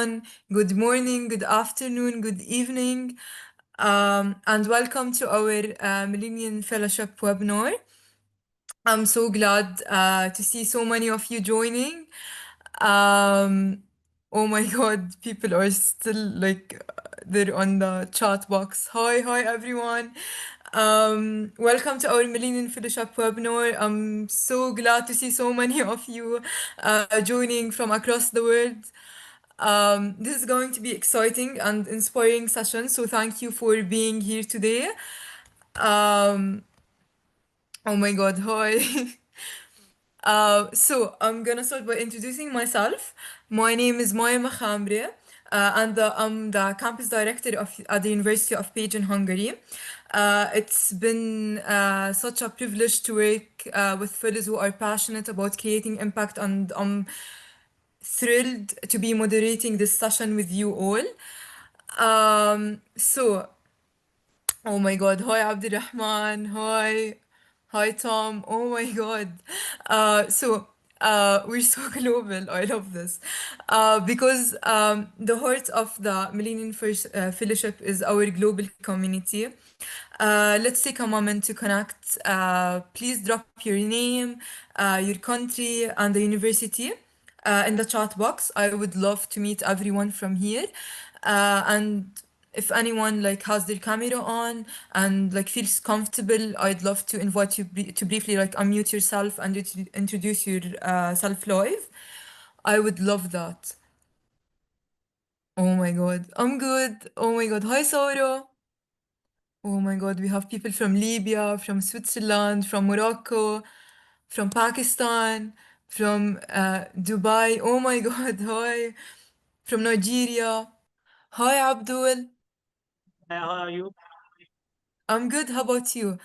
everyone. Good morning, good afternoon, good evening, and welcome to our Millennium Fellowship webinar. I'm so glad to see so many of you joining. Um, oh my God, people are still they're on the chat box. Hi everyone. Welcome to our Millennium Fellowship webinar. I'm so glad to see so many of you joining from across the world. This is going to be exciting and inspiring session, so thank you for being here today. Um, oh my God, hi. So I'm gonna start by introducing myself. My name is Maya Makhamre, and I'm the campus director at the University of Page in Hungary. It's been such a privilege to work with fellows who are passionate about creating impact, and I'm thrilled to be moderating this session with you all. So Oh my God. Hi, Abdurrahman. Hi, Tom. Oh my God. We're so global. I love this. Because the heart of the Fellowship is our global community. Let's take a moment to connect. Please drop your name, your country, and the university in the chat box. I would love to meet everyone from here. And if anyone has their camera on and feels comfortable, I'd love to invite you to briefly unmute yourself and introduce your self live. I would love that. Oh my God, I'm good. Oh my God, hi Saura. Oh my God, we have people from Libya, from Switzerland, from Morocco, from Pakistan, from Dubai. Oh my God, hi. From Nigeria. Hi Abdul. How are you? I'm good. How about you?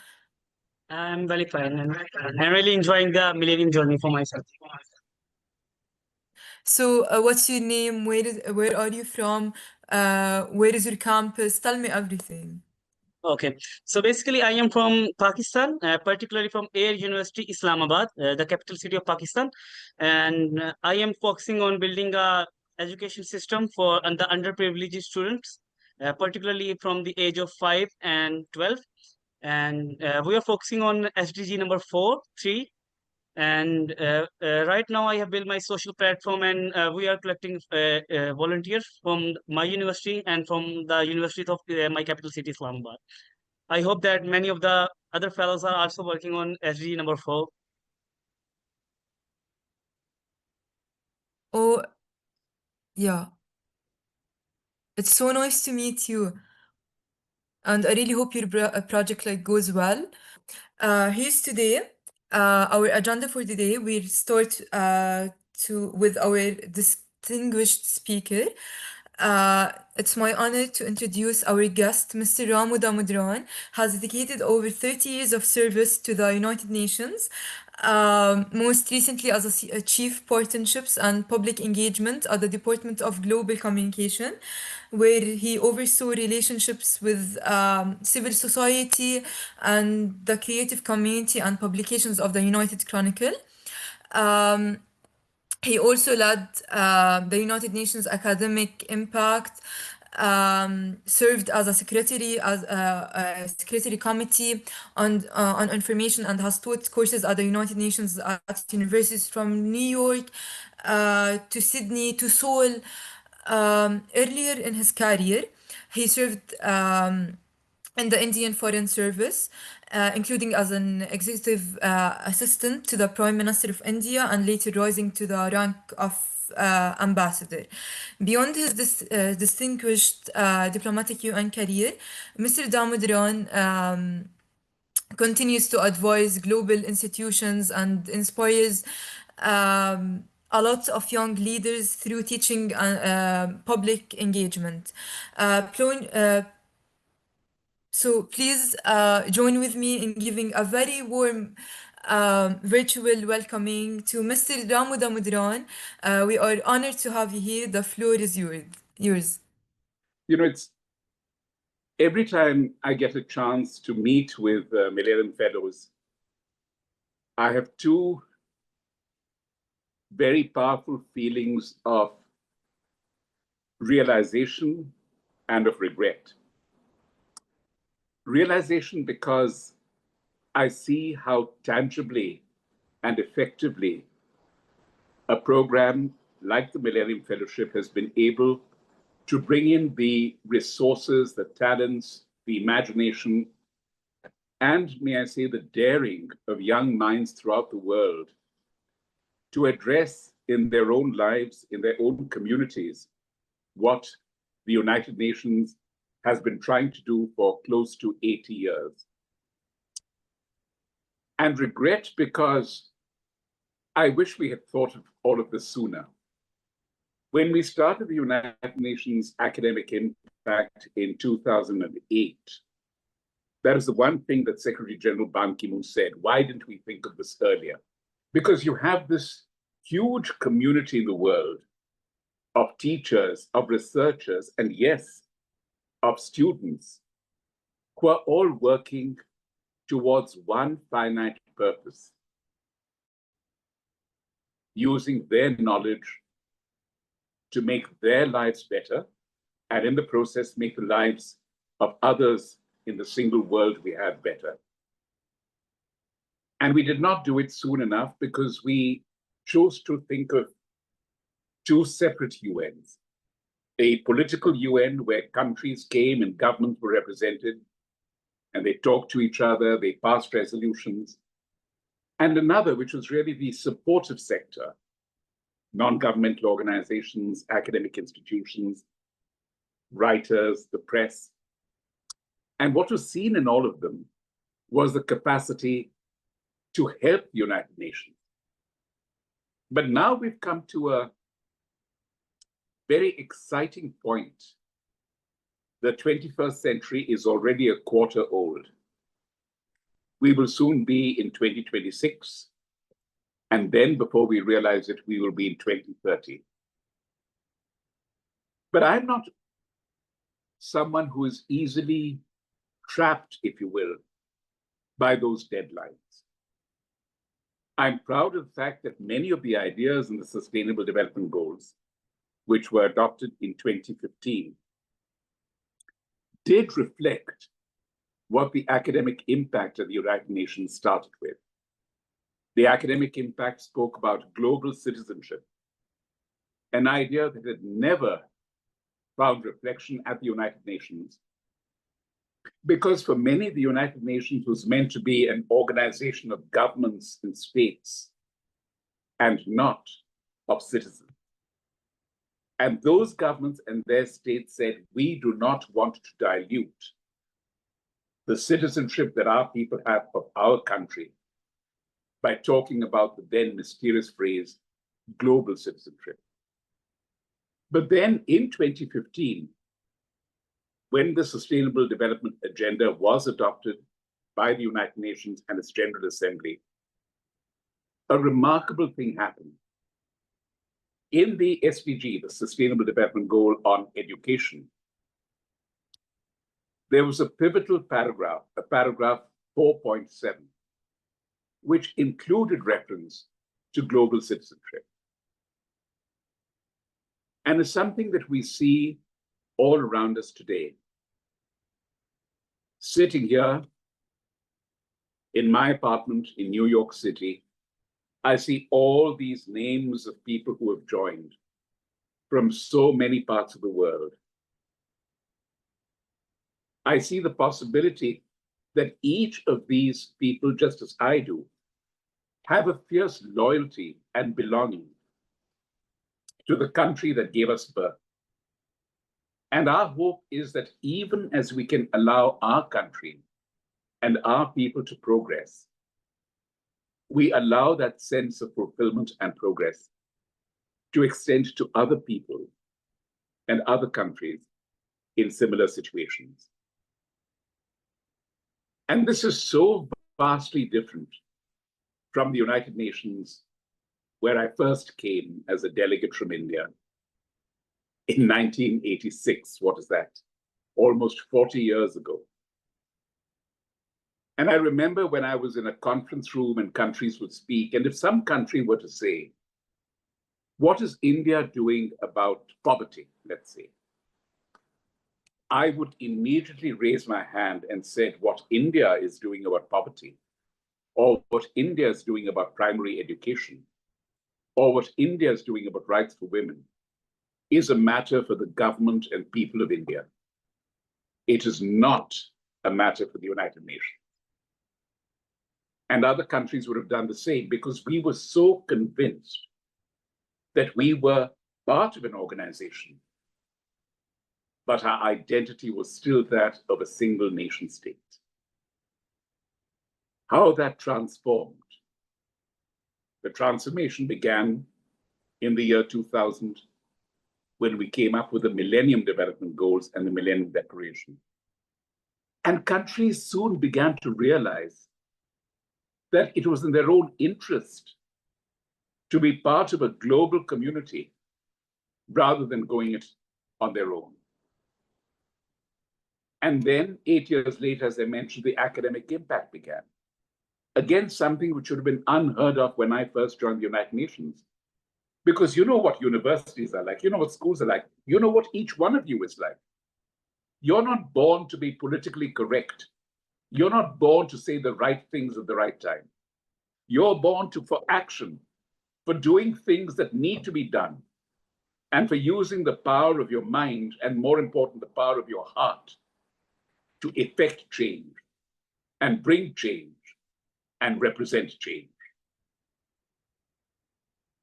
I'm very fine, and I'm really enjoying the Millennium journey for myself. So, what's your name? Where are you from? Where is your campus? Tell me everything. Okay, so basically, I am from Pakistan, particularly from Air University, Islamabad, the capital city of Pakistan, and I am focusing on building a education system for the underprivileged students, particularly from the age of 5 and 12, and we are focusing on SDG number 4, 3. And right now I have built my social platform, and we are collecting volunteers from my university and from the university of my capital city, Islamabad. I hope that many of the other fellows are also working on SDG number 4. Oh, yeah. It's so nice to meet you, and I really hope your project goes well. Here's today. Our agenda for today. We'll start with our distinguished speaker. It's my honor to introduce our guest, Mr. Ramu Damodaran, has dedicated over 30 years of service to the United Nations, most recently as a Chief Partnerships and Public Engagement at the Department of Global Communication, where he oversaw relationships with civil society and the creative community and publications of the United Chronicle. Um, he also led the United Nations Academic Impact, served as a secretary as a secretary committee on information, and has taught courses at the United Nations at universities from New York to Sydney to Seoul. Earlier in his career, he served in the Indian Foreign Service, including as an executive assistant to the Prime Minister of India and later rising to the rank of ambassador. Beyond his distinguished diplomatic UN career, Mr. Damodaran continues to advise global institutions and inspires a lot of young leaders through teaching and public engagement. So please join with me in giving a very warm virtual welcoming to Mr. Ramu Damodaran. We are honored to have you here. The floor is yours. It's every time I get a chance to meet with Millennium Fellows, I have two very powerful feelings of realization and of regret. Realization because I see how tangibly and effectively a program like the Millennium Fellowship has been able to bring in the resources, the talents, the imagination, and may I say the daring of young minds throughout the world to address in their own lives, in their own communities, what the United Nations has been trying to do for close to 80 years. And regret because I wish we had thought of all of this sooner. When we started the United Nations Academic Impact in 2008, that is the one thing that Secretary General Ban Ki-moon said. Why didn't we think of this earlier? Because you have this huge community in the world of teachers, of researchers, and yes, of students who are all working towards one finite purpose, using their knowledge to make their lives better, and in the process, make the lives of others in the single world we have better. And we did not do it soon enough because we chose to think of two separate UNs. A political UN where countries came and governments were represented, and they talked to each other, they passed resolutions, and another which was really the supportive sector, non-governmental organizations, academic institutions, writers, the press. And what was seen in all of them was the capacity to help the United Nations. But now we've come to a very exciting point. The 21st century is already a quarter old. We will soon be in 2026. And then before we realize it, we will be in 2030. But I'm not someone who is easily trapped, if you will, by those deadlines. I'm proud of the fact that many of the ideas in the Sustainable Development Goals, which were adopted in 2015, did reflect what the academic impact of the United Nations started with. The academic impact spoke about global citizenship, an idea that had never found reflection at the United Nations, because for many, the United Nations was meant to be an organization of governments and states, and not of citizens. And those governments and their states said, we do not want to dilute the citizenship that our people have of our country by talking about the then mysterious phrase, global citizenship. But then in 2015, when the Sustainable Development Agenda was adopted by the United Nations and its General Assembly, a remarkable thing happened. In the SDG, the Sustainable Development Goal on Education, there was a pivotal paragraph, a paragraph 4.7, which included reference to global citizenship. And it's something that we see all around us today. Sitting here in my apartment in New York City, I see all these names of people who have joined from so many parts of the world. I see the possibility that each of these people, just as I do, have a fierce loyalty and belonging to the country that gave us birth. And our hope is that even as we can allow our country and our people to progress, we allow that sense of fulfillment and progress to extend to other people and other countries in similar situations. And this is so vastly different from the United Nations, where I first came as a delegate from India in 1986. What is that? Almost 40 years ago. And I remember when I was in a conference room and countries would speak, and if some country were to say, what is India doing about poverty? let's say, I would immediately raise my hand and say what India is doing about poverty, or what India is doing about primary education, or what India is doing about rights for women, is a matter for the government and people of India. It is not a matter for the United Nations. And other countries would have done the same, because we were so convinced that we were part of an organization, but our identity was still that of a single nation state. How that transformed. The transformation began in the year 2000, when we came up with the Millennium Development Goals and the Millennium Declaration. And countries soon began to realize that it was in their own interest to be part of a global community rather than going it on their own. And then 8 years later, as I mentioned, the academic impact began. Again, something which should have been unheard of when I first joined the United Nations. Because you know what universities are like, you know what schools are like, you know what each one of you is like. You're not born to be politically correct. You're not born to say the right things at the right time. You're born for action, for doing things that need to be done, and for using the power of your mind, and more important, the power of your heart, to effect change and bring change and represent change.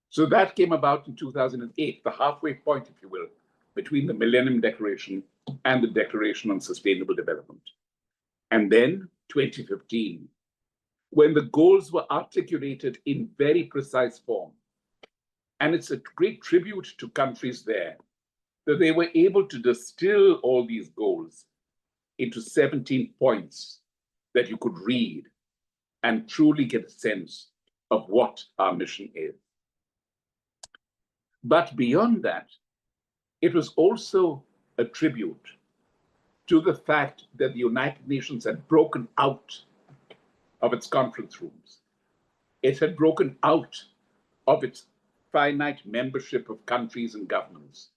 So that came about in 2008, the halfway point, if you will, between the Millennium Declaration and the Declaration on Sustainable Development. And then 2015, when the goals were articulated in very precise form. And it's a great tribute to countries there that they were able to distill all these goals into 17 points that you could read and truly get a sense of what our mission is. But beyond that, it was also a tribute to the fact that the United Nations had broken out of its conference rooms. It had broken out of its finite membership of countries and governments.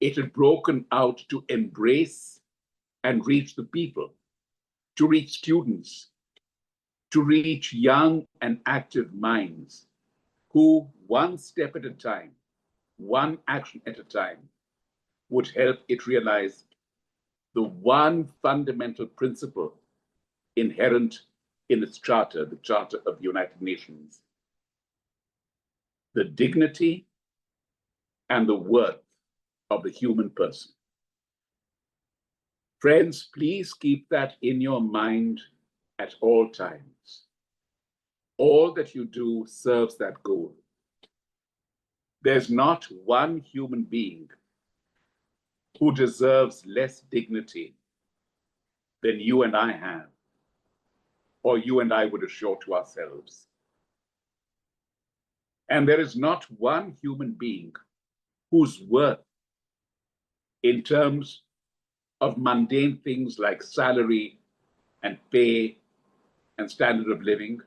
It had broken out to embrace and reach the people, to reach students, to reach young and active minds who, one step at a time, one action at a time, would help it realize the one fundamental principle inherent in its charter, the Charter of the United Nations: the dignity and the worth of the human person. Friends, please keep that in your mind at all times. All that you do serves that goal. There's not one human being who deserves less dignity than you and I have, or you and I would assure to ourselves. And there is not one human being whose worth, in terms of mundane things like salary and pay and standard of living,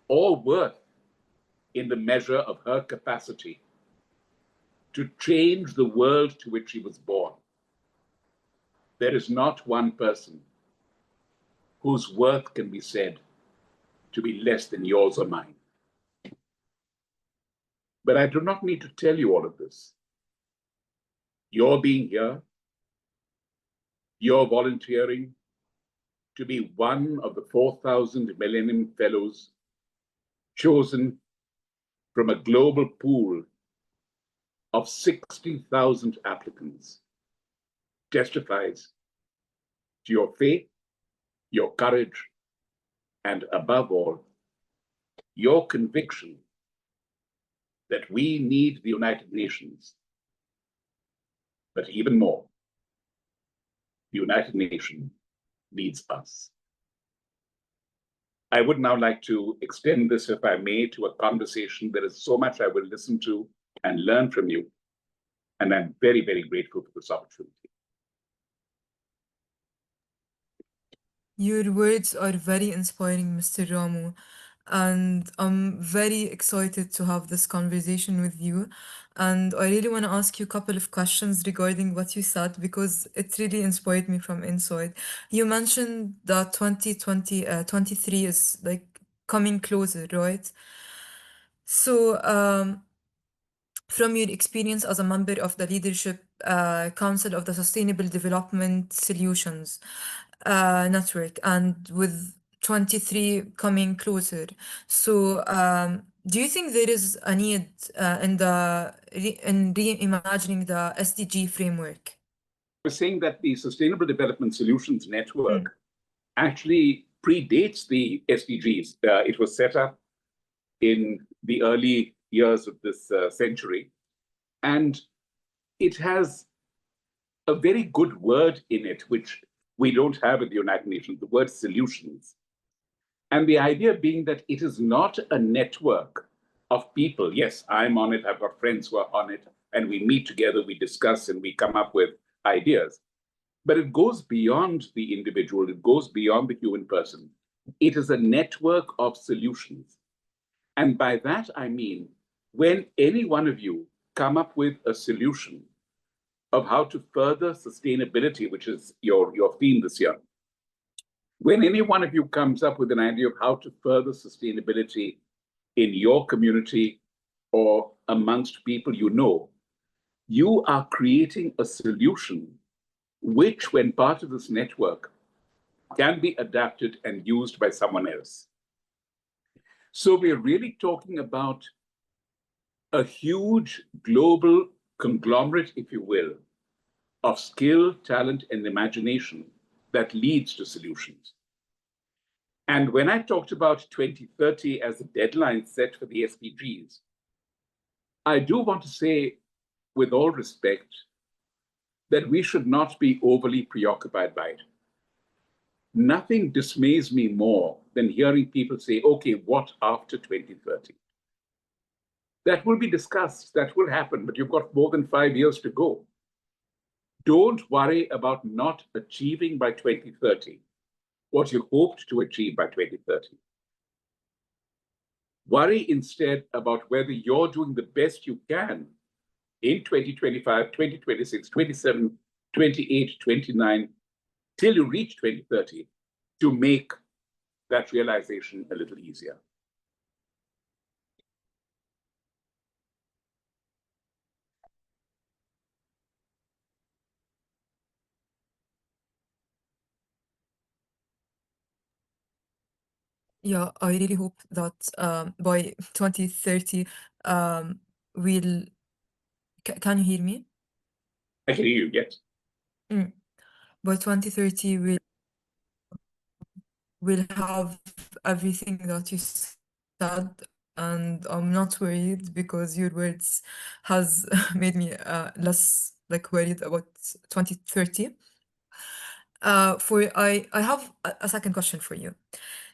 or worth in the measure of her capacity to change the world to which she was born. There is not one person whose worth can be said to be less than yours or mine. But I do not need to tell you all of this. Your being here, your volunteering to be one of the 4,000 Millennium Fellows chosen from a global pool of 60,000 applicants testifies to your faith, your courage, and above all, your conviction that we need the United Nations. But even more, the United Nations needs us. I would now like to extend this, if I may, to a conversation. There is so much I will listen to and learn from you, and I'm very, very grateful for this opportunity. Your words are very inspiring, Mr. Ramu. and I'm very excited to have this conversation with you. And I really want to ask you a couple of questions regarding what you said because it really inspired me from inside. You mentioned that 23 is like coming closer, right? So, from your experience as a member of the Leadership Council of the Sustainable Development Solutions Network, and with 23 coming closer, so do you think there is a need in reimagining the SDG framework? I was saying that the Sustainable Development Solutions Network actually predates the SDGs. It was set up in the early years of this century, and it has a very good word in it, which we don't have at the United Nations, the word solutions. And the idea being that it is not a network of people. Yes, I'm on it, I've got friends who are on it, and we meet together, we discuss, and we come up with ideas. But it goes beyond the individual, it goes beyond the human person. It is a network of solutions. And by that, I mean, when any one of you come up with a solution of how to further sustainability, which is your theme this year, when any one of you comes up with an idea of how to further sustainability in your community or amongst people you know, you are creating a solution which, when part of this network, can be adapted and used by someone else. So we're really talking about a huge global conglomerate, if you will, of skill, talent, and imagination that leads to solutions. And when I talked about 2030 as a deadline set for the SDGs, I do want to say, with all respect, that we should not be overly preoccupied by it. Nothing dismays me more than hearing people say, okay, what after 2030? That will be discussed, that will happen, but you've got more than 5 years to go. Don't worry about not achieving by 2030 what you hoped to achieve by 2030. Worry instead about whether you're doing the best you can in 2025, 2026, 27, 28, 29, till you reach 2030 to make that realization a little easier. Yeah, I really hope that by 2030, we'll. Can you hear me? I can hear you, yes. By 2030, we'll have everything that you said, and I'm not worried because your words has made me less like worried about 2030. I have a second question for you.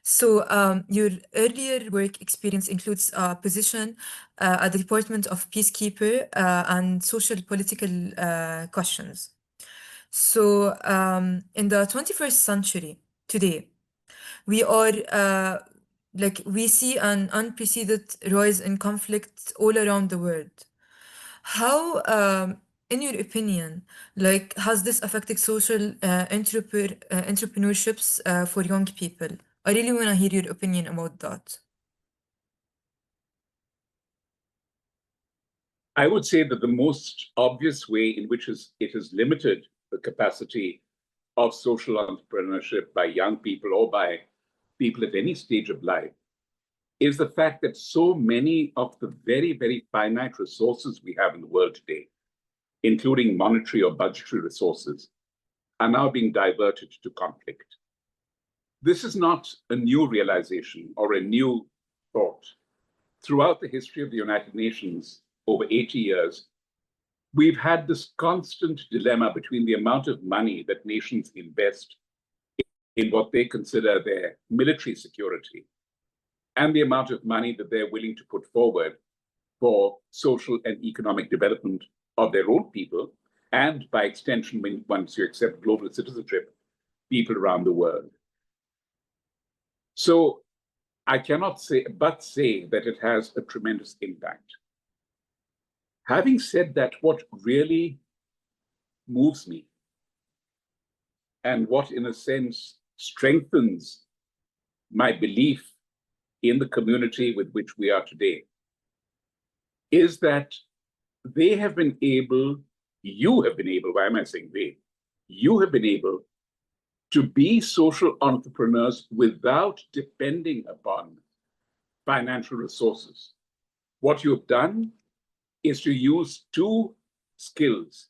So your earlier work experience includes a position at the Department of Peacekeeper and Social Political Questions. So in the 21st century, today, we are we see an unprecedented rise in conflict all around the world. How, in your opinion, like has this affected social entrepreneurships for young people? I really want to hear your opinion about that. I would say that the most obvious way in which it has limited the capacity of social entrepreneurship by young people or by people at any stage of life is the fact that so many of the very, very finite resources we have in the world today, including monetary or budgetary resources, are now being diverted to conflict. This is not a new realization or a new thought. Throughout the history of the United Nations, over 80 years, we've had this constant dilemma between the amount of money that nations invest in what they consider their military security and the amount of money that they're willing to put forward for social and economic development of their own people, and by extension, once you accept global citizenship, people around the world. So I cannot say that it has a tremendous impact. Having said that, what really moves me and what, in a sense, strengthens my belief in the community with which we are today is that they have been able, you have been able, why am I saying they? You have been able to be social entrepreneurs without depending upon financial resources. What you've done is to use two skills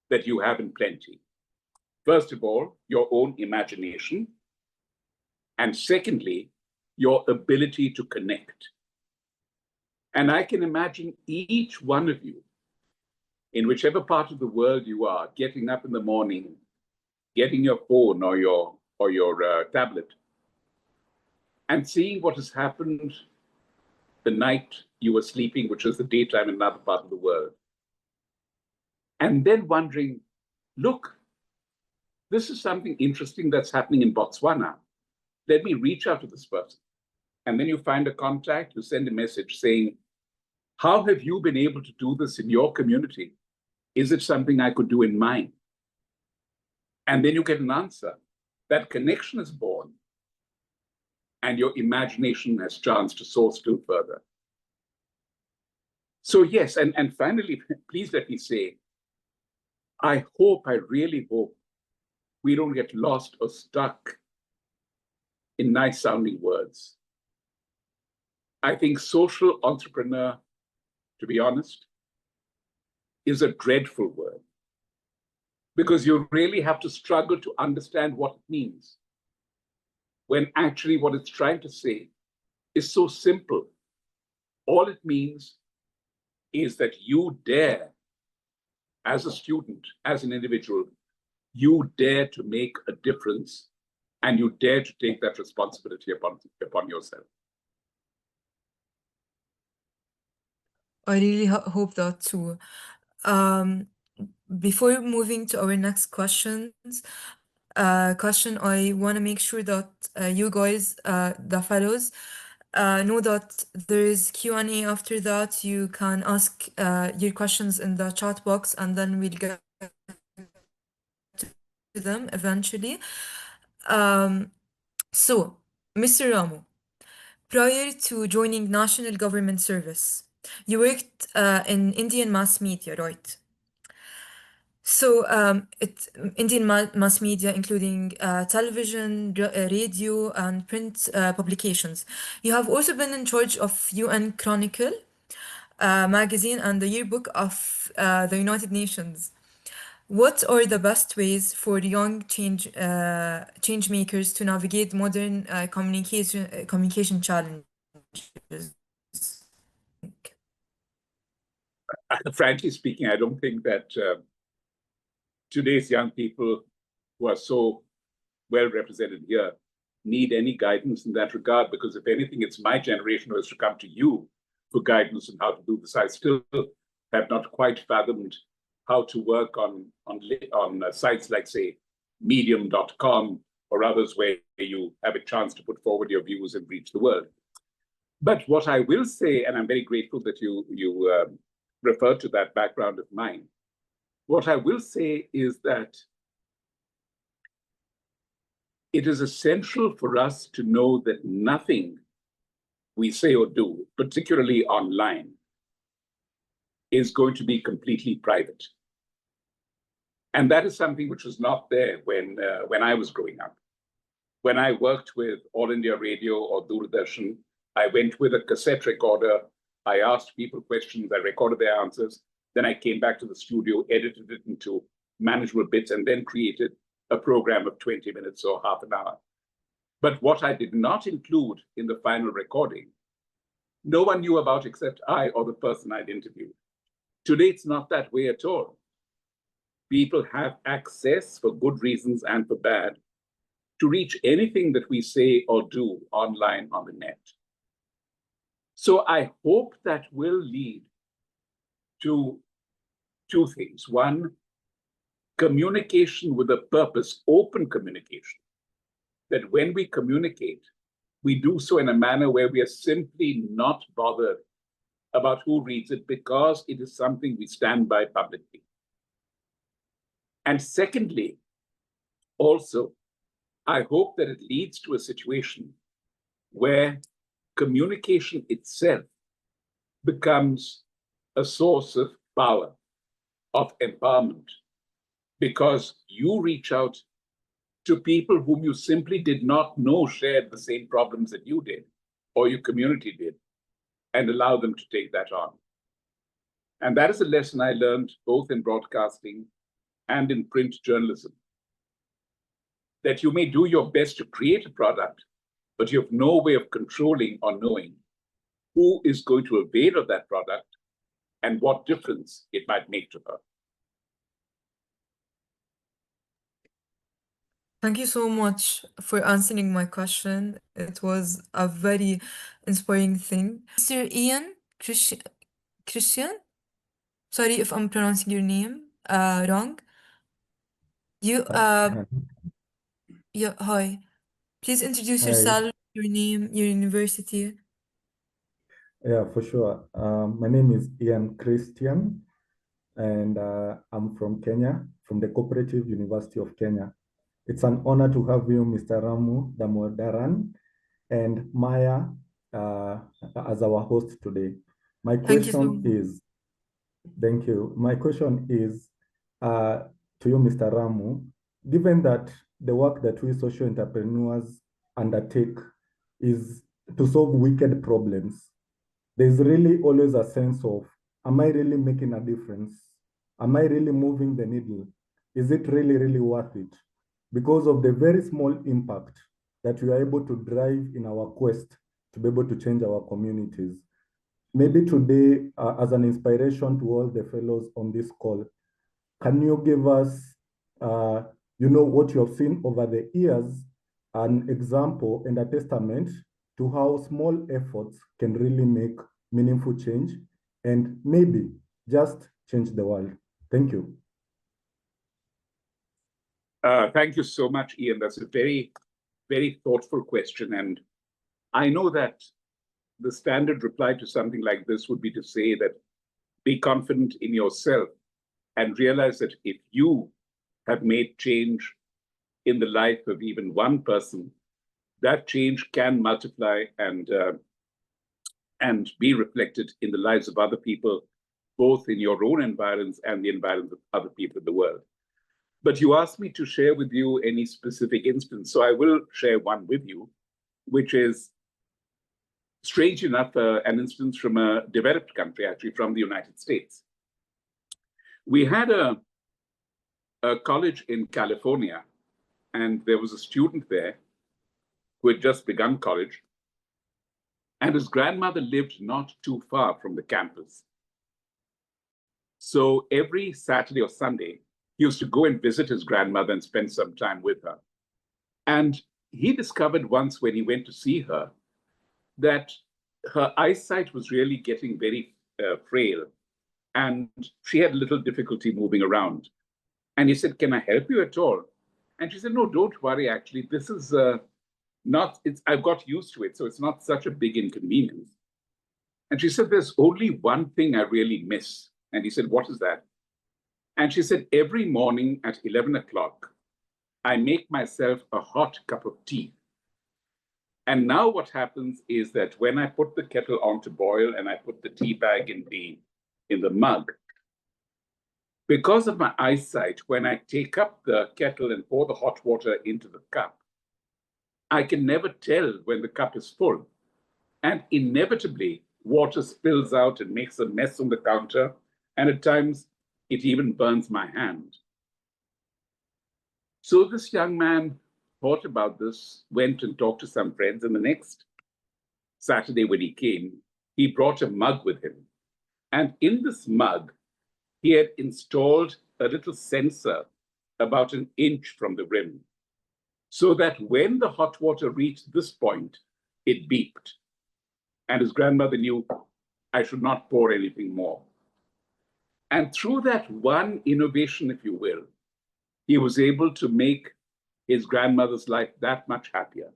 that you have in plenty. First of all, your own imagination, and secondly, your ability to connect. And I can imagine each one of you, in whichever part of the world you are, getting up in the morning, getting your phone or your tablet, and seeing what has happened the night you were sleeping, which was the daytime in another part of the world. And then wondering, look, this is something interesting that's happening in Botswana. Let me reach out to this person. And then you find a contact, you send a message saying, how have you been able to do this in your community? Is it something I could do in mine? And then you get an answer. That connection is born, and your imagination has chance to soar still further. So yes, and finally, please let me say, I really hope, we don't get lost or stuck in nice sounding words. I think social entrepreneur, to be honest, is a dreadful word, because you really have to struggle to understand what it means, when actually what it's trying to say is so simple. All it means is that you dare, as a student, as an individual, you dare to make a difference, and you dare to take that responsibility upon yourself. I really hope that too. Before moving to our next question, I want to make sure that you guys, the fellows, know that there is Q&A after that. You can ask your questions in the chat box, and then we'll get to them eventually. So, Mr. Ramu, prior to joining national government service, you worked in Indian mass media, right? So, Indian mass media, including television, radio, and print publications. You have also been in charge of UN Chronicle magazine and the yearbook of the United Nations. What are the best ways for young change makers to navigate modern communication challenges? Frankly speaking, I don't think that today's young people who are so well represented here need any guidance in that regard, because if anything, it's my generation who has to come to you for guidance on how to do this. I still have not quite fathomed how to work on sites like, say, medium.com or others where you have a chance to put forward your views and reach the world. But what I will say, and I'm very grateful that you referred to that background of mine, what I will say is that it is essential for us to know that nothing we say or do, particularly online, is going to be completely private. And that is something which was not there when I was growing up. When I worked with All India Radio or Doordarshan, I went with a cassette recorder. I asked people questions, I recorded their answers. Then I came back to the studio, edited it into manageable bits, and then created a program of 20 minutes or half an hour. But what I did not include in the final recording, no one knew about except I or the person I'd interviewed. Today, it's not that way at all. People have access, for good reasons and for bad, to reach anything that we say or do online on the net. So I hope that will lead to two things. One, communication with a purpose, open communication. That when we communicate, we do so in a manner where we are simply not bothered about who reads it because it is something we stand by publicly. And secondly, also, I hope that it leads to a situation where communication itself becomes a source of power, of empowerment, because you reach out to people whom you simply did not know shared the same problems that you did, or your community did, and allow them to take that on. And that is a lesson I learned both in broadcasting and in print journalism, that you may do your best to create a product, but you have no way of controlling or knowing who is going to avail of that product and what difference it might make to her. Thank you so much for answering my question. It was a very inspiring thing. Mr. Ian Christian? Sorry if I'm pronouncing your name wrong. You yeah, hi. Please introduce Hi. yourself, your name, your university. Yeah, for sure. My name is Ian Christian, and I'm from Kenya, from the Cooperative University of Kenya. It's an honor to have you, Mr. Ramu Damodaran, and Maya as our host today. My Thank you so question much. is, thank you. My question is to you, Mr. Ramu, given that the work that we social entrepreneurs undertake is to solve wicked problems, there's really always a sense of, am I really making a difference? Am I really moving the needle? Is it really, really worth it? Because of the very small impact that we are able to drive in our quest to be able to change our communities. Maybe today, as an inspiration to all the fellows on this call, can you give us, what you have seen over the years, an example and a testament to how small efforts can really make meaningful change and maybe just change the world? Thank you. Thank you so much, Ian. That's a very, very thoughtful question. And I know that the standard reply to something like this would be to say that be confident in yourself and realize that if you have made change in the life of even one person, that change can multiply and be reflected in the lives of other people, both in your own environs and the environs of other people in the world. But you asked me to share with you any specific instance, so I will share one with you, which is, strange enough, an instance from a developed country, actually from the United States. We had a college in California, and there was a student there who had just begun college, and his grandmother lived not too far from the campus. So every Saturday or Sunday, he used to go and visit his grandmother and spend some time with her. And he discovered once when he went to see her that her eyesight was really getting very frail, and she had little difficulty moving around. And he said, "Can I help you at all?" And she said, "No, don't worry, actually. This is I've got used to it, so it's not such a big inconvenience." And she said, "There's only one thing I really miss." And he said, "What is that?" And she said, "Every morning at 11 o'clock, I make myself a hot cup of tea. And now what happens is that when I put the kettle on to boil and I put the tea bag in the mug, because of my eyesight, when I take up the kettle and pour the hot water into the cup, I can never tell when the cup is full. And inevitably, water spills out and makes a mess on the counter, and at times, it even burns my hand." So this young man thought about this, went and talked to some friends, and the next Saturday when he came, he brought a mug with him. And in this mug, he had installed a little sensor about an inch from the rim, so that when the hot water reached this point, it beeped. And his grandmother knew, I should not pour anything more. And through that one innovation, if you will, he was able to make his grandmother's life that much happier.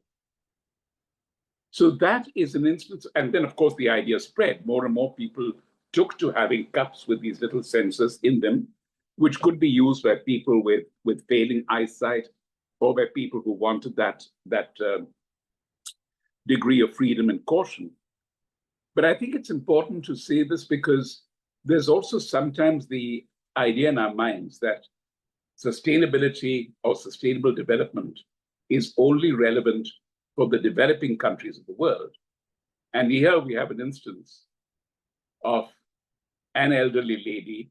So that is an instance. And then, of course, the idea spread. More and more people took to having cups with these little sensors in them, which could be used by people with failing eyesight or by people who wanted that degree of freedom and caution. But I think it's important to say this because there's also sometimes the idea in our minds that sustainability or sustainable development is only relevant for the developing countries of the world. And here we have an instance of an elderly lady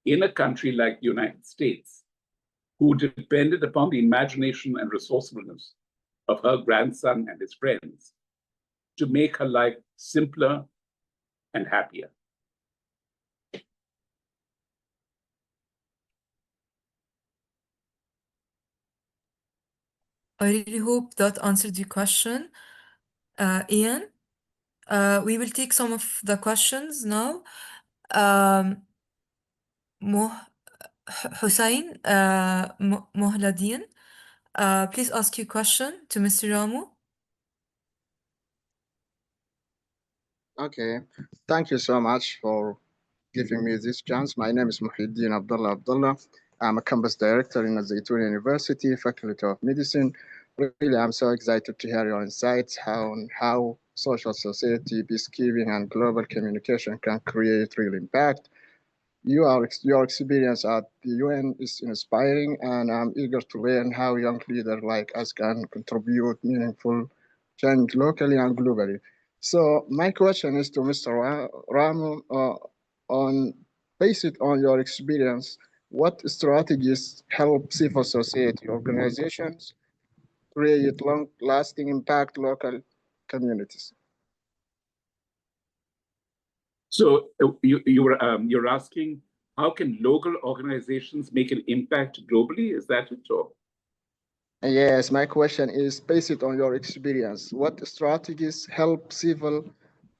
in a country like the United States who depended upon the imagination and resourcefulness of her grandson and his friends to make her life simpler and happier. I really hope that answered your question, Ian. We will take some of the questions now. Hussein Mohladin, please ask your question to Mr. Ramu. Okay, thank you so much for giving me this chance. My name is Muhyiddin Abdullah. I'm a campus director in Zaytun University, Faculty of Medicine. Really, I'm so excited to hear your insights on how social society, peacekeeping, and global communication can create real impact. Your experience at the UN is inspiring, and I'm eager to learn how young leaders like us can contribute meaningful change locally and globally. So my question is to Mr. Ramu, based on your experience, what strategies help civil society organizations create long-lasting impact local communities? So you're asking, how can local organizations make an impact globally? Is that it? Or? Yes, my question is based on your experience. What strategies help civil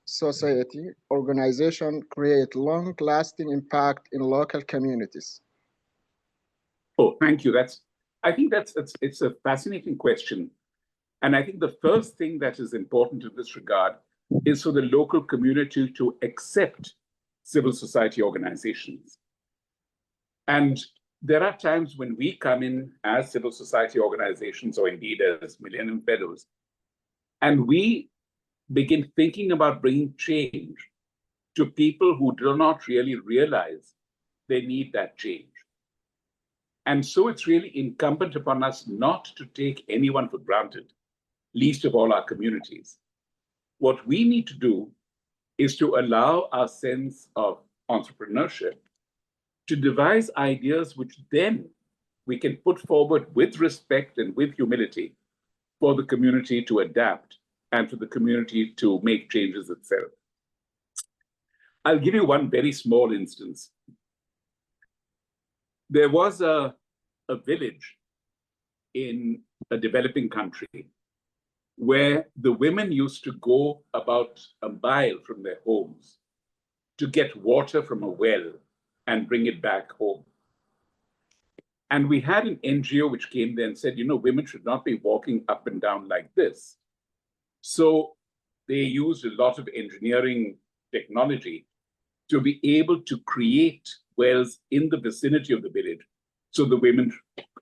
society organization create long-lasting impact in local communities? Oh, thank you. I think it's a fascinating question. And I think the first thing that is important in this regard is for the local community to accept civil society organizations. And there are times when we come in as civil society organizations, or indeed as Millennium Fellows, and we begin thinking about bringing change to people who do not really realize they need that change. And so it's really incumbent upon us not to take anyone for granted, least of all our communities. What we need to do is to allow our sense of entrepreneurship to devise ideas which then we can put forward with respect and with humility for the community to adapt and for the community to make changes itself. I'll give you one very small instance. There was a village in a developing country where the women used to go about a mile from their homes to get water from a well and bring it back home. And we had an NGO which came there and said, you know, women should not be walking up and down like this. So they used a lot of engineering technology to be able to create wells in the vicinity of the village so the women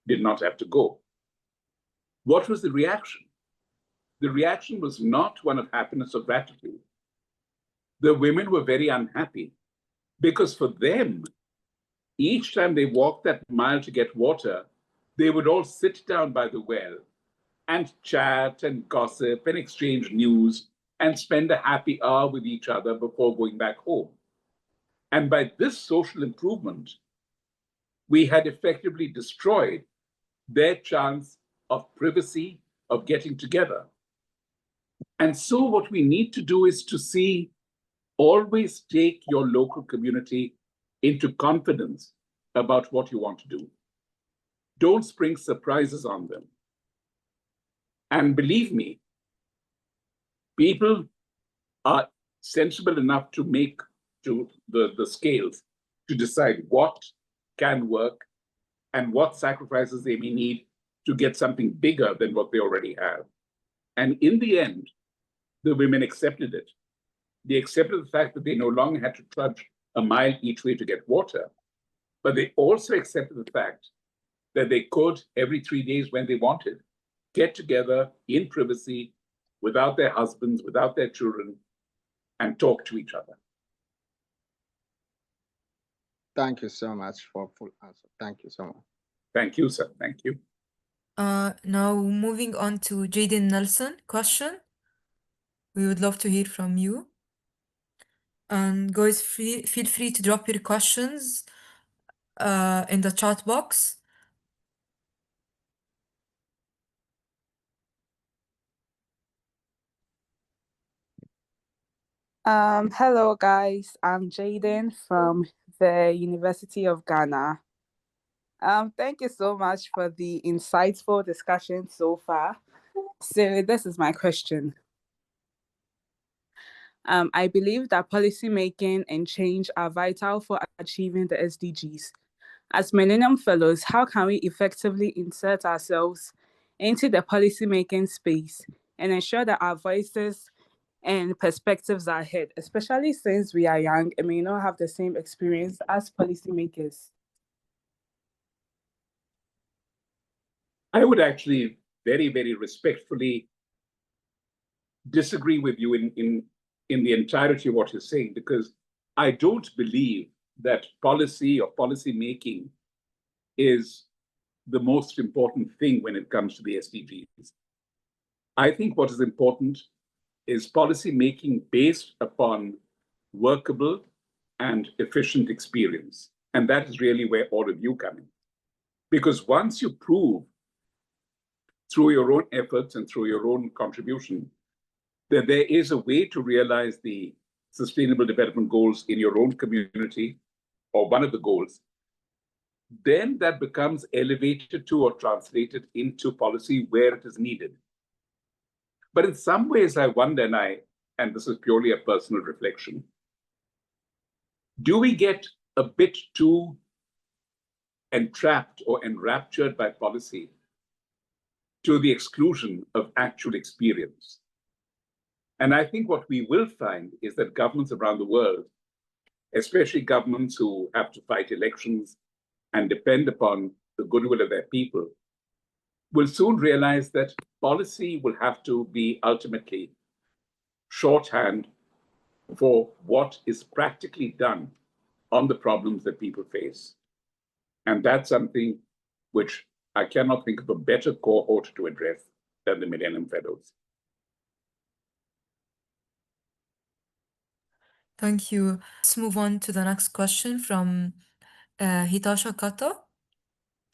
did not have to go. What was the reaction? The reaction was not one of happiness or gratitude. The women were very unhappy because for them, each time they walked that mile to get water, they would all sit down by the well and chat and gossip and exchange news and spend a happy hour with each other before going back home. And by this social improvement, we had effectively destroyed their chance of privacy, of getting together. And so what we need to do is to see, always take your local community into confidence about what you want to do. Don't spring surprises on them. And believe me, people are sensible enough to make the scales to decide what can work and what sacrifices they may need to get something bigger than what they already have. And in the end, the women accepted it. They accepted the fact that they no longer had to trudge a mile each way to get water, but they also accepted the fact that they could, every 3 days when they wanted, get together in privacy without their husbands, without their children, and talk to each other. Thank you so much for full answer. Thank you so much. Thank you, sir. Thank you. Now moving on to Jaden Nelson question. We would love to hear from you. And guys, feel free to drop your questions in the chat box. Hello guys, I'm Jaden from the University of Ghana. Thank you so much for the insightful discussion so far. So this is my question. I believe that policymaking and change are vital for achieving the SDGs. As Millennium Fellows, how can we effectively insert ourselves into the policymaking space and ensure that our voices and perspectives are heard, especially since we are young and may not have the same experience as policymakers? I would actually very, very respectfully disagree with you in the entirety of what you're saying, because I don't believe that policy or policy making is the most important thing when it comes to the SDGs. I think what is important is policy making based upon workable and efficient experience. And that is really where all of you come in. Because once you prove through your own efforts and through your own contribution that there is a way to realize the Sustainable Development Goals in your own community, or one of the goals, then that becomes elevated to or translated into policy where it is needed. But in some ways, I wonder, and this is purely a personal reflection, do we get a bit too entrapped or enraptured by policy to the exclusion of actual experience? And I think what we will find is that governments around the world, especially governments who have to fight elections and depend upon the goodwill of their people, will soon realize that policy will have to be ultimately shorthand for what is practically done on the problems that people face. And that's something which I cannot think of a better cohort to address than the Millennium Fellows. Thank you. Let's move on to the next question from Hitasha Kata.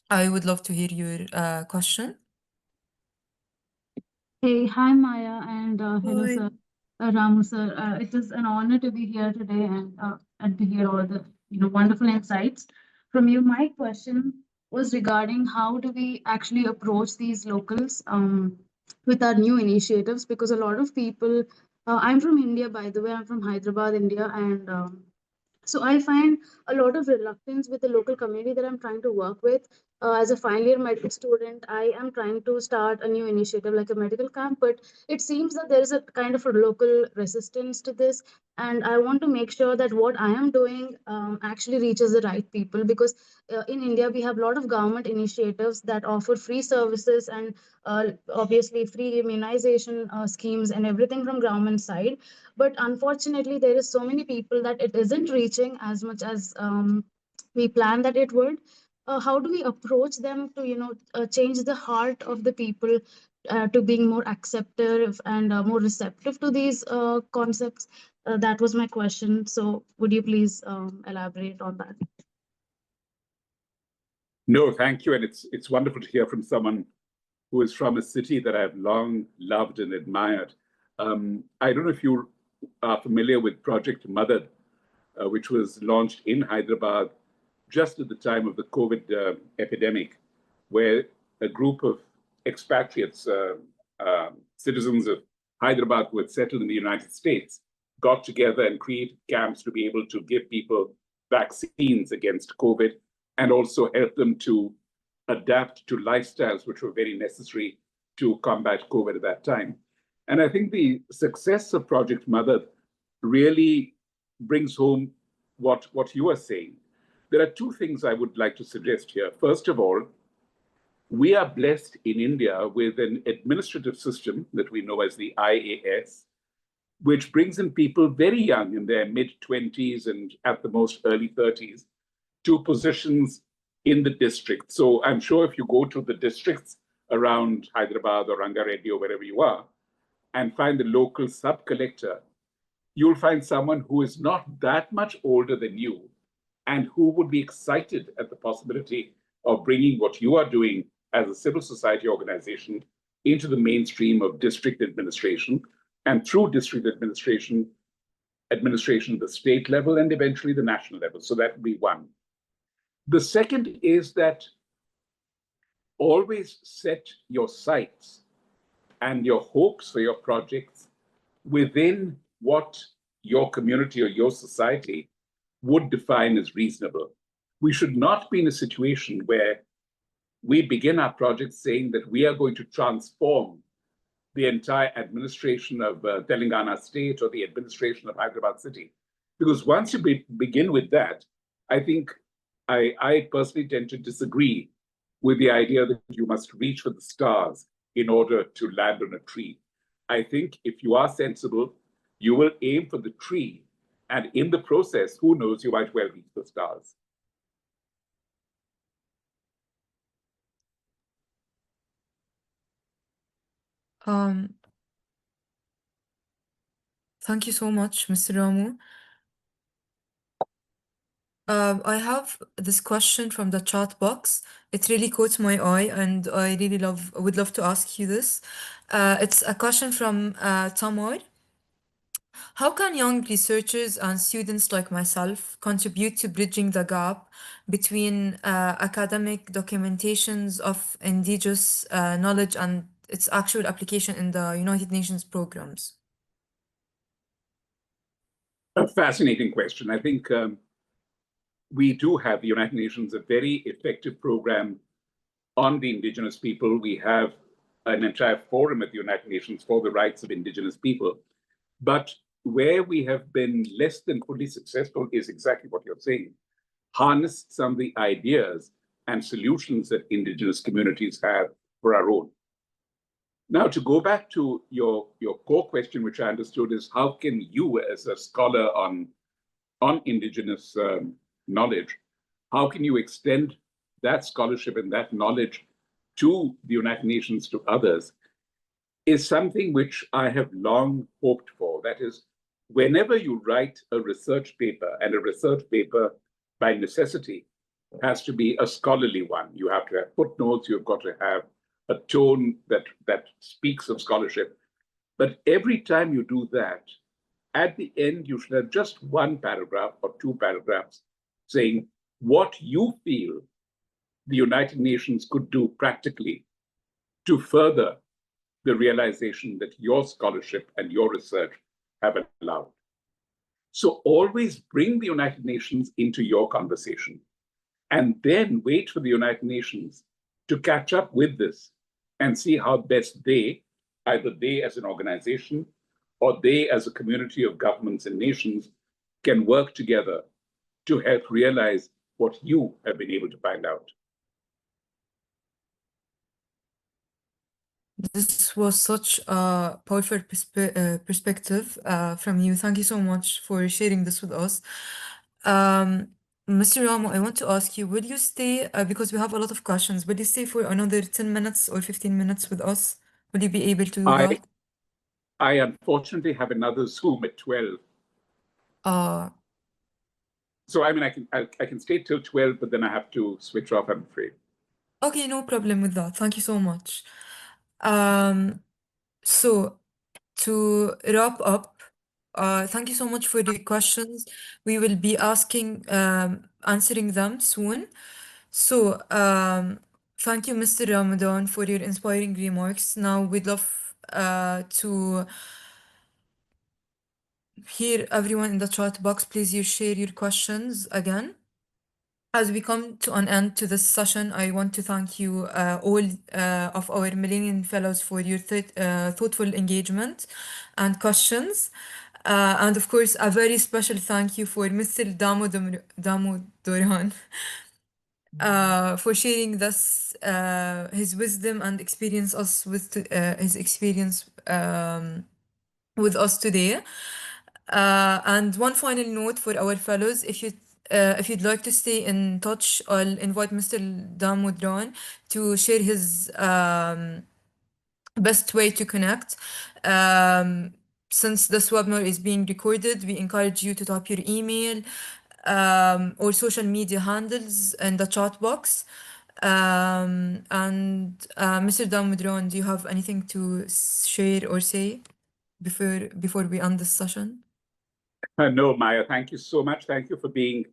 I would love to hear your question. Hey, hi Maya, and hello sir, Ramu sir. It is an honor to be here today and to hear all the wonderful insights from you. My question was regarding how do we actually approach these locals with our new initiatives, because a lot of people. I'm from India, by the way. I'm from Hyderabad, India, and so I find a lot of reluctance with the local community that I'm trying to work with. As a final year medical student, I am trying to start a new initiative like a medical camp, but it seems that there is a kind of a local resistance to this. And I want to make sure that what I am doing actually reaches the right people, because in India, we have a lot of government initiatives that offer free services and obviously free immunization schemes and everything from government side. But unfortunately, there is so many people that it isn't reaching as much as we planned that it would. How do we approach them to change the heart of the people to being more acceptive and more receptive to these concepts? That was my question. So would you please elaborate on that? No, thank you. And it's wonderful to hear from someone who is from a city that I've long loved and admired. I don't know if you are familiar with Project Madad, which was launched in Hyderabad just at the time of the COVID epidemic, where a group of expatriates, citizens of Hyderabad who had settled in the United States, got together and created camps to be able to give people vaccines against COVID and also help them to adapt to lifestyles which were very necessary to combat COVID at that time. And I think the success of Project Mother really brings home what you are saying. There are two things I would like to suggest here. First of all, we are blessed in India with an administrative system that we know as the IAS, which brings in people very young in their mid-20s and at the most early 30s to positions in the district. So I'm sure if you go to the districts around Hyderabad or Rangareddy or wherever you are and find the local sub-collector, you'll find someone who is not that much older than you and who would be excited at the possibility of bringing what you are doing as a civil society organization into the mainstream of district administration, and through district administration, the state level, and eventually the national level. So that would be one. The second is that always set your sights and your hopes for your projects within what your community or your society would define as reasonable. We should not be in a situation where we begin our projects saying that we are going to transform the entire administration of Telangana state or the administration of Hyderabad city. Because once you begin with that, I think I personally tend to disagree with the idea that you must reach for the stars in order to land on a tree. I think if you are sensible, you will aim for the tree. And in the process, who knows, you might well reach the stars. Thank you so much, Mr. Ramu. I have this question from the chat box. It really caught my eye, and I really would love to ask you this. It's a question from Tamar. How can young researchers and students like myself contribute to bridging the gap between academic documentations of indigenous knowledge and its actual application in the United Nations programs? A fascinating question. I think we do have, the United Nations, a very effective program on the indigenous people. We have an entire forum at the United Nations for the rights of indigenous people. But where we have been less than fully successful is exactly what you're saying. Harness some of the ideas and solutions that indigenous communities have for our own. Now, to go back to your core question, which I understood, is how can you, as a scholar on indigenous knowledge, how can you extend that scholarship and that knowledge to the United Nations, to others, is something which I have long hoped for. That is, whenever you write a research paper, and a research paper by necessity has to be a scholarly one. You have to have footnotes, you've got to have a tone that speaks of scholarship. But every time you do that, at the end, you should have just one paragraph or two paragraphs saying what you feel the United Nations could do practically to further the realization that your scholarship and your research have allowed. So always bring the United Nations into your conversation, and then wait for the United Nations to catch up with this and see how best they, either they as an organization or they as a community of governments and nations, can work together to help realize what you have been able to find out. This was such a powerful perspective from you. Thank you so much for sharing this with us. Mr. Ramo, I want to ask you, will you stay, because we have a lot of questions, will you stay for another 10 minutes or 15 minutes with us? Will you be able to do that? I unfortunately have another Zoom at 12. So I mean, I can stay till 12, but then I have to switch off, I'm afraid. Okay, no problem with that. Thank you so much. So to wrap up, thank you so much for the questions. We will be answering them soon. So thank you, Mr. Ramadan, for your inspiring remarks. Now we'd love to hear everyone in the chat box. Please, you share your questions again. As we come to an end to this session, I want to thank you all of our Millennium Fellows for your thoughtful engagement and questions. And of course, a very special thank you for Mr. Damodaran for sharing this, his wisdom and experience us with his experience with us today. And one final note for our fellows, if you'd like to stay in touch, I'll invite Mr. Damodaran to share his best way to connect. Since this webinar is being recorded, we encourage you to type your email or social media handles in the chat box. And Mr. Damodaran, do you have anything to share or say before we end this session? No, Maya, thank you so much. Thank you for being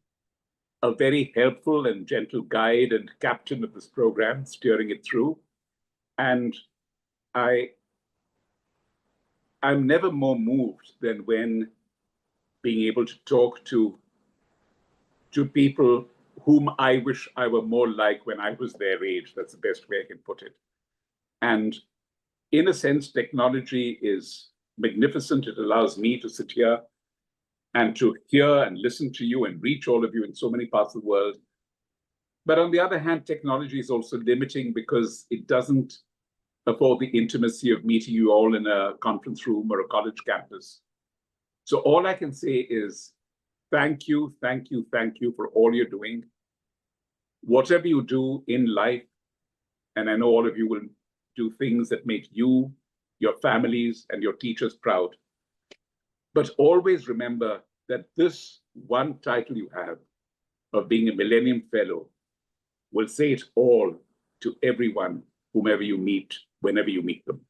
a very helpful and gentle guide and captain of this program, steering it through. And I'm never more moved than when being able to talk to people whom I wish I were more like when I was their age. That's the best way I can put it. And in a sense, technology is magnificent. It allows me to sit here and to hear and listen to you and reach all of you in so many parts of the world. But on the other hand, technology is also limiting because it doesn't afford the intimacy of meeting you all in a conference room or a college campus. So all I can say is thank you, thank you, thank you for all you're doing. Whatever you do in life, and I know all of you will do things that make you, your families, and your teachers proud. But always remember that this one title you have of being a Millennium Fellow will say it all to everyone, whomever you meet, whenever you meet them.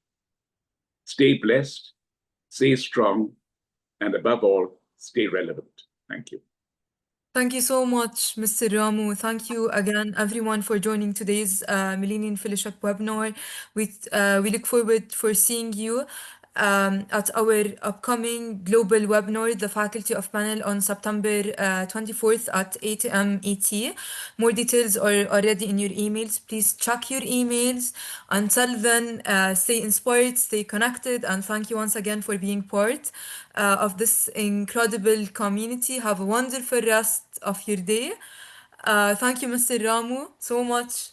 Stay blessed, stay strong, and above all, stay relevant. Thank you. Thank you so much, Mr. Ramu. Thank you again, everyone, for joining today's Millennium Fellowship webinar. We look forward for seeing you at our upcoming global webinar, the Faculty of Panel, on September 24th at 8 a.m. ET. More details are already in your emails. Please check your emails. Until then, stay inspired, stay connected, and thank you once again for being part of this incredible community. Have a wonderful rest of your day. Thank you, Mr. Ramu, so much.